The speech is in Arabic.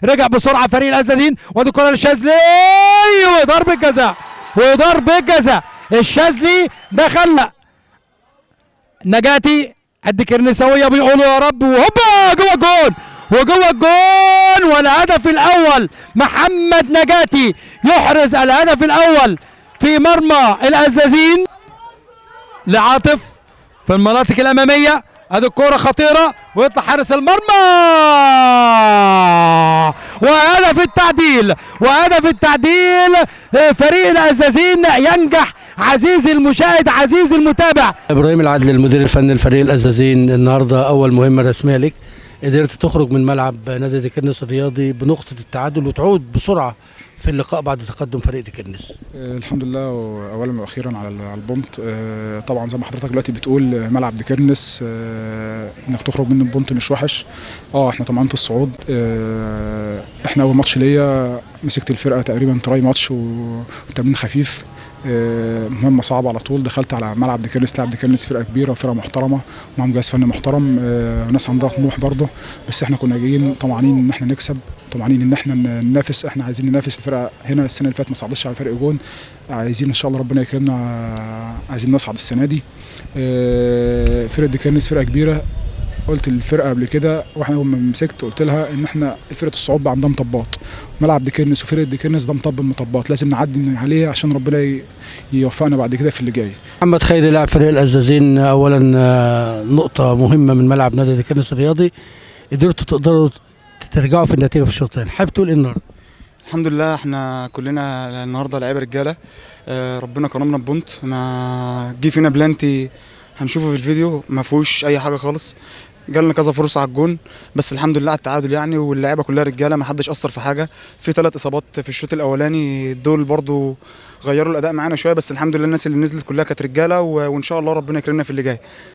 رجع بسرعه فريق الازازين، وادي الكره للشاذلي وضربه جزاء، وضربه جزاء. الشاذلي دخل نجاتي قد كرنساويه بيقولوا يا رب، وهوبا جوه الجون، وجوه الجون. والهدف الاول محمد نجاتي يحرز الهدف الاول في مرمى الازازين لعاطف في المناطق الاماميه. ادي الكوره خطيره ويطلع حارس المرمى، وهدف التعديل، وهدف التعديل. فريق الازازين ينجح. عزيزي المشاهد، عزيزي المتابع، ابراهيم العدل المدير الفني لفريق الازازين، النهارده اول مهمه رسميه لك، قدرت تخرج من ملعب نادي ديكنس الرياضي بنقطه التعادل وتعود بسرعه في اللقاء بعد تقدم فريق ديكنس. الحمد لله، اولا واخيرا على البونت. طبعا زي ما حضرتك دلوقتي بتقول ملعب ديكنس انك تخرج منه بونت مش وحش. احنا طبعا في الصعود. احنا اول ماتش ليا مسكت الفرقه تقريبا تراي ماتش وتمرين خفيف. مهمه صعبه على طول. دخلت على ملعب ديكنس، لعب ديكنس فرقه كبيره وفرقه محترمه ومعاهم جهاز فني محترم، وناس عندها طموح برضه. بس احنا كنا جايين طمعانين ان احنا نكسب، طمعانين ان احنا ننافس. احنا عايزين ننافس الفرقه هنا. السنه اللي فاتت ما صعدتش على فرق جون، عايزين ان شاء الله ربنا يكرمنا، عايزين نصعد السنه دي. فرقه ديكنس فرقه كبيره. قلت للفرقه قبل كده واحنا لما مسكت قلت لها ان احنا فرقه الصعود عندها مطبات، ملعب ديكنس وفرقه ديكنس ده مطب المطبات، لازم نعدي عليه عشان ربنا يوفقنا بعد كده في اللي جاي. محمد خيري لاعب فريق الازازين، اولا نقطه مهمه من ملعب نادي ديكنس الرياضي، تقدروا ترجعوا في النتيجه في الشوط الثاني، حابب تقول ايه النهارده؟ الحمد لله، احنا كلنا النهارده لعيبه رجاله. ربنا كرمنا ببونت، ما جه فينا بلانتي هنشوفه في الفيديو ما فيهوش اي حاجه خالص. جالنا كذا فرصه على الجون بس الحمد لله على التعادل يعني، واللعيبه كلها رجاله ما حدش اثر في حاجه. في 3 اصابات في الشوط الاولاني دول برضو غيروا الاداء معانا شويه، بس الحمد لله الناس اللي نزلت كلها كانت رجاله، وان شاء الله ربنا يكرمنا في اللي جاي.